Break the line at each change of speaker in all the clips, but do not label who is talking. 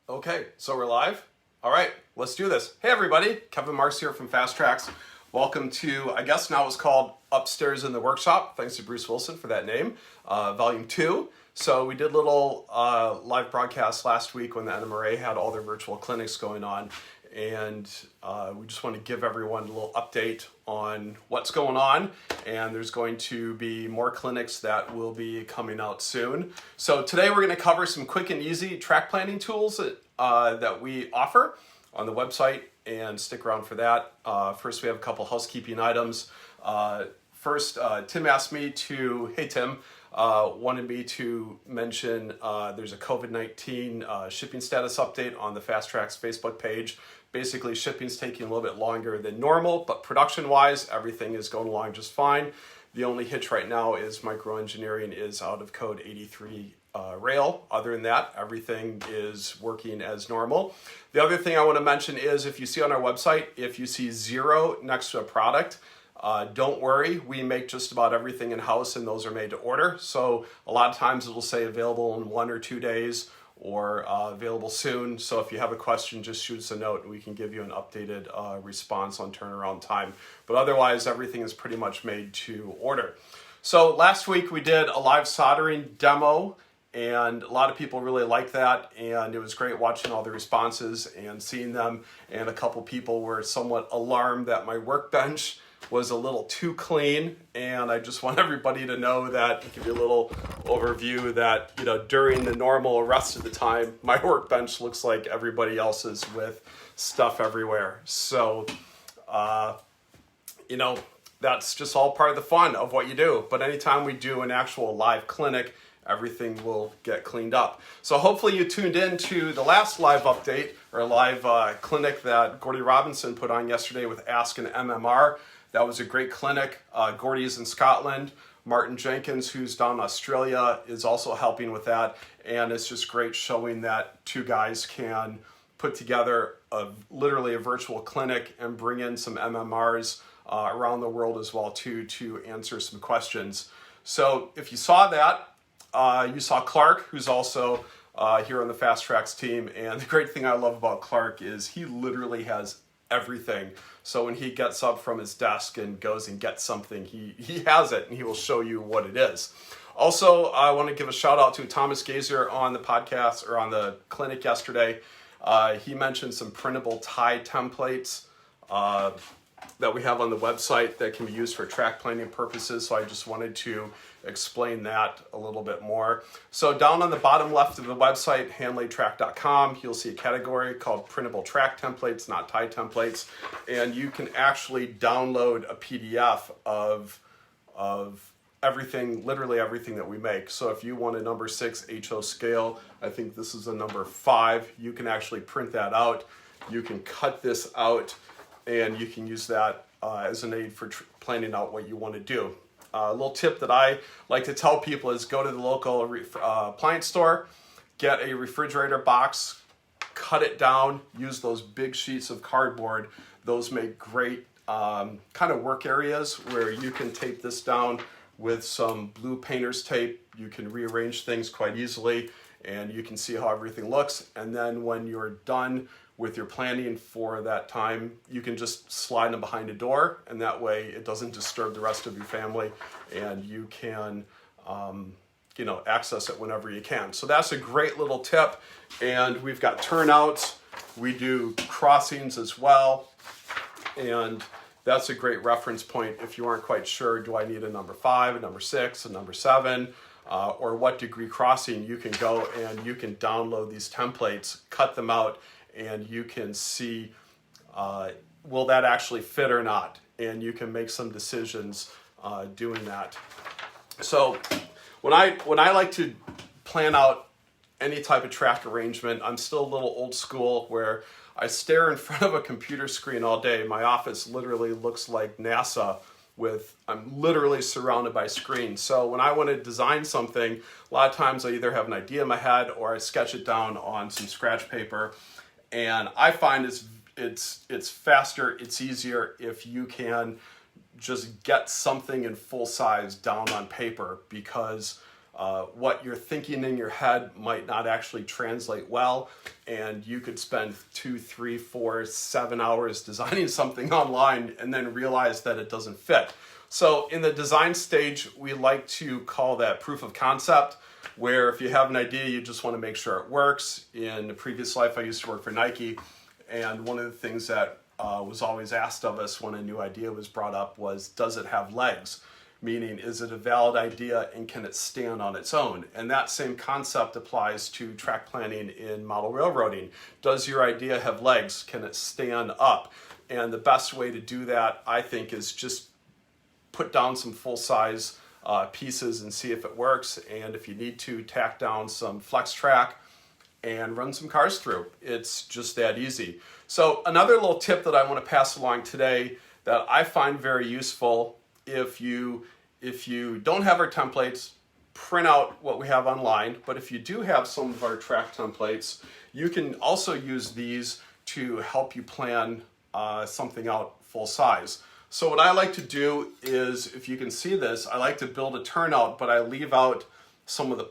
Okay, so we're live. All right, let's do this. Hey everybody, Kevin Marks here from Fast Tracks. Welcome to, I guess now it's called Upstairs in the Workshop. Thanks to Bruce Wilson for that name. Volume 2. So we did a little live broadcast last week when the NMRA had all their virtual clinics going on. And we just want to give everyone a little update on what's going on. And there's going to be more clinics that will be coming out soon. So today we're going to cover some quick and easy track planning tools that we offer on the website, and stick around for that. First, we have a couple housekeeping items. First, Tim asked me to, hey Tim, wanted me to mention there's a COVID-19 shipping status update on the Fast Tracks Facebook page. Basically, shipping's taking a little bit longer than normal, but production-wise, everything is going along just fine. The only hitch right now is microengineering is out of code 83 rail. Other than that, everything is working as normal. The other thing I want to mention is if you see on our website, if you see 0 next to a product, don't worry, we make just about everything in-house and those are made to order. So a lot of times it'll say available in 1 or 2 days or available soon. So if you have a question, just shoot us a note and we can give you an updated response on turnaround time. But otherwise, everything is pretty much made to order. So last week we did a live soldering demo and a lot of people really liked that, and it was great watching all the responses and seeing them. And a couple people were somewhat alarmed that my workbench was a little too clean, and I just want everybody to know that, to give you a little overview, that during the normal rest of the time, my workbench looks like everybody else's with stuff everywhere. So, that's just all part of the fun of what you do. But anytime we do an actual live clinic, everything will get cleaned up. So hopefully you tuned in to the last live update or live clinic that Gordy Robinson put on yesterday with Ask an MMR. That was a great clinic. Gordy's in Scotland. Martin Jenkins, who's down in Australia, is also helping with that. And it's just great showing that two guys can put together literally a virtual clinic and bring in some MMRs around the world as well too, to answer some questions. So if you saw that, you saw Clark, who's also here on the Fast Tracks team. And the great thing I love about Clark is he literally has everything. So when he gets up from his desk and goes and gets something, he has it and he will show you what it is. Also, I want to give a shout out to Thomas Gazer on the podcast or on the clinic yesterday. He mentioned some printable tie templates that we have on the website that can be used for track planning purposes. So I just wanted to explain that a little bit more. So down on the bottom left of the website, handlaidtrack.com, you'll see a category called printable track templates, not tie templates. And you can actually download a PDF of everything, literally everything that we make. So if you want a number 6 HO scale, I think this is a number 5, you can actually print that out. You can cut this out and you can use that as an aid for planning out what you want to do. A little tip that I like to tell people is go to the local appliance store, get a refrigerator box, cut it down, use those big sheets of cardboard. Those make great kind of work areas where you can tape this down with some blue painter's tape. You can rearrange things quite easily and you can see how everything looks. And then when you're done with your planning for that time, you can just slide them behind a door, and that way it doesn't disturb the rest of your family, and you can access it whenever you can. So that's a great little tip. And we've got turnouts, we do crossings as well, and that's a great reference point if you aren't quite sure, do I need a number 5, a number 6, a number 7, or what degree crossing. You can go and you can download these templates, cut them out, and you can see, will that actually fit or not? And you can make some decisions doing that. So when I like to plan out any type of track arrangement, I'm still a little old school where I stare in front of a computer screen all day. My office literally looks like NASA I'm literally surrounded by screens. So when I want to design something, a lot of times I either have an idea in my head or I sketch it down on some scratch paper. And I find it's faster, it's easier if you can just get something in full size down on paper, because what you're thinking in your head might not actually translate well, and you could spend 2, 3, 4, 7 hours designing something online and then realize that it doesn't fit. So in the design stage, we like to call that proof of concept, where if you have an idea, you just want to make sure it works. In the previous life, I used to work for Nike, and one of the things that was always asked of us when a new idea was brought up was, does it have legs? Meaning, is it a valid idea and can it stand on its own? And that same concept applies to track planning in model railroading. Does your idea have legs? Can it stand up? And the best way to do that, I think, is just put down some full-size pieces and see if it works. And if you need to, tack down some flex track and run some cars through. It's just that easy. So another little tip that I want to pass along today that I find very useful, if you don't have our templates, print out what we have online. But if you do have some of our track templates, you can also use these to help you plan something out full size. So what I like to do is, if you can see this, I like to build a turnout, but I leave out some of the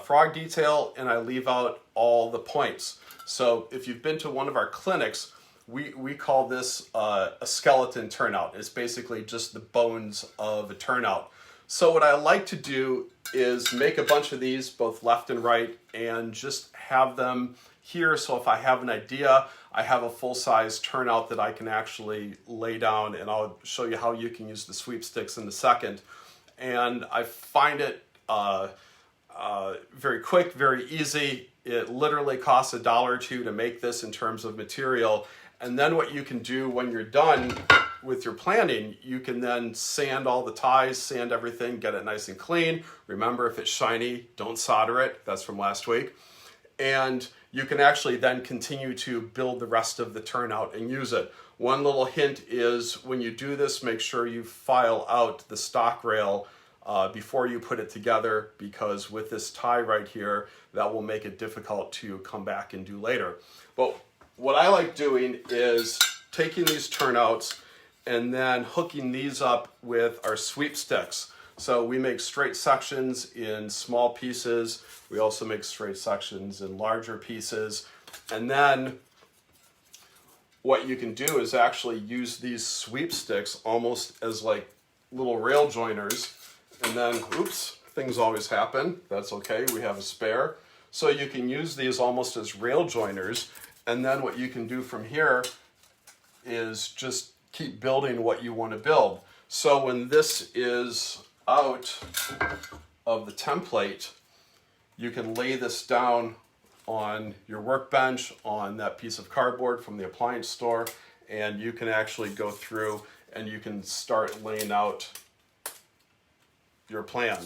frog detail and I leave out all the points. So if you've been to one of our clinics, we call this a skeleton turnout. It's basically just the bones of a turnout. So what I like to do is make a bunch of these, both left and right, and just have them here. So if I have an idea, I have a full-size turnout that I can actually lay down, and I'll show you how you can use the SweepSticks in a second. And I find it very quick, very easy. It literally costs $1 or $2 to make this in terms of material. And then what you can do when you're done with your planning, you can then sand all the ties, sand everything, get it nice and clean. Remember, if it's shiny, don't solder it. That's from last week. And you can actually then continue to build the rest of the turnout and use it. One little hint is, when you do this, make sure you file out the stock rail before you put it together, because with this tie right here, that will make it difficult to come back and do later. But what I like doing is taking these turnouts and then hooking these up with our SweepSticks. So we make straight sections in small pieces. We also make straight sections in larger pieces. And then what you can do is actually use these SweepSticks almost as like little rail joiners. And then, oops, things always happen. That's okay, we have a spare. So you can use these almost as rail joiners. And then what you can do from here is just keep building what you want to build. So when this is out of the template, you can lay this down on your workbench, on that piece of cardboard from the appliance store, and you can actually go through and you can start laying out your plan.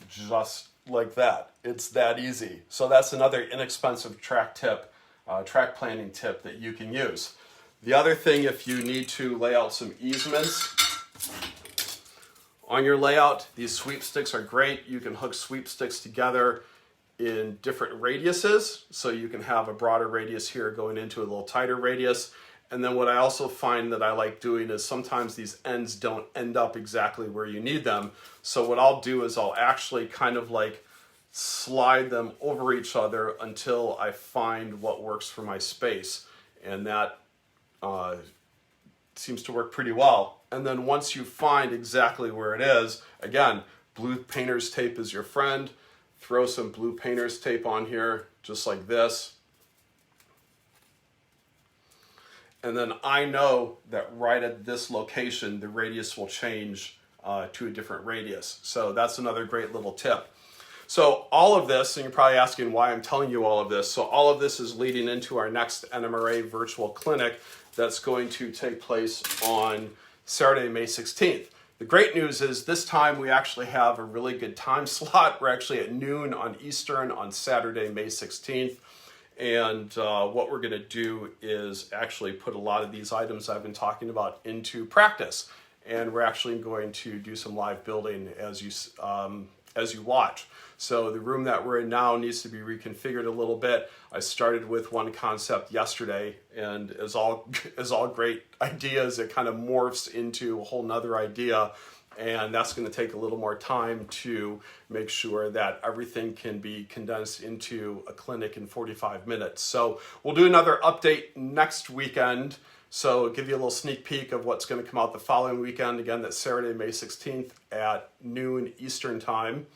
Just like that. It's that easy. So that's another inexpensive track planning tip that you can use. The other thing, if you need to lay out some easements on your layout, these SweepSticks are great. You can hook SweepSticks together in different radiuses. So you can have a broader radius here going into a little tighter radius. And then what I also find that I like doing is sometimes these ends don't end up exactly where you need them. So what I'll do is I'll actually kind of like slide them over each other until I find what works for my space. And that seems to work pretty well. And then once you find exactly where it is, again, blue painter's tape is your friend. Throw some blue painter's tape on here, just like this. And then I know that right at this location, the radius will change to a different radius. So that's another great little tip. So all of this, and you're probably asking why I'm telling you all of this. So all of this is leading into our next NMRA virtual clinic that's going to take place on Saturday, May 16th. The great news is this time we actually have a really good time slot. We're actually at noon on Eastern on Saturday, May 16th. And what we're going to do is actually put a lot of these items I've been talking about into practice. And we're actually going to do some live building as you watch. So the room that we're in now needs to be reconfigured a little bit. I started with one concept yesterday, and as all great ideas, it kind of morphs into a whole nother idea. And that's going to take a little more time to make sure that everything can be condensed into a clinic in 45 minutes. So we'll do another update next weekend. So give you a little sneak peek of what's going to come out the following weekend. Again, that's Saturday, May 16th at noon Eastern time.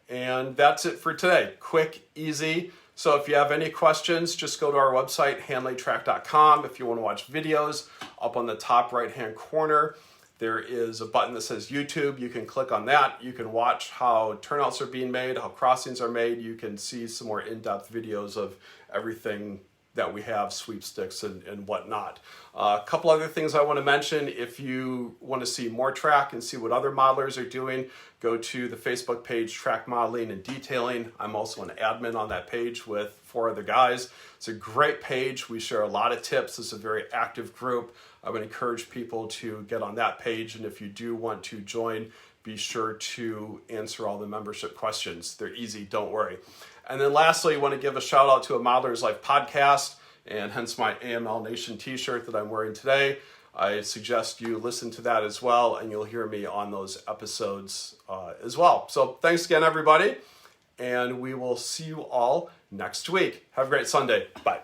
And that's it for today. Quick, easy. So if you have any questions, just go to our website, handlaytrack.com. If you want to watch videos, up on the top right-hand corner, there is a button that says YouTube. You can click on that. You can watch how turnouts are being made, how crossings are made. You can see some more in-depth videos of everything that we have, SweepSticks and whatnot. A couple other things I want to mention. If you want to see more track and see what other modelers are doing, go to the Facebook page, Track Modeling and Detailing. I'm also an admin on that page with 4 other guys. It's a great page. We share a lot of tips. It's a very active group. I would encourage people to get on that page. And if you do want to join, be sure to answer all the membership questions. They're easy, don't worry. And then lastly, I want to give a shout out to a Modeler's Life podcast, and hence my AML Nation t-shirt that I'm wearing today. I suggest you listen to that as well, and you'll hear me on those episodes as well. So thanks again, everybody, and we will see you all next week. Have a great Sunday. Bye.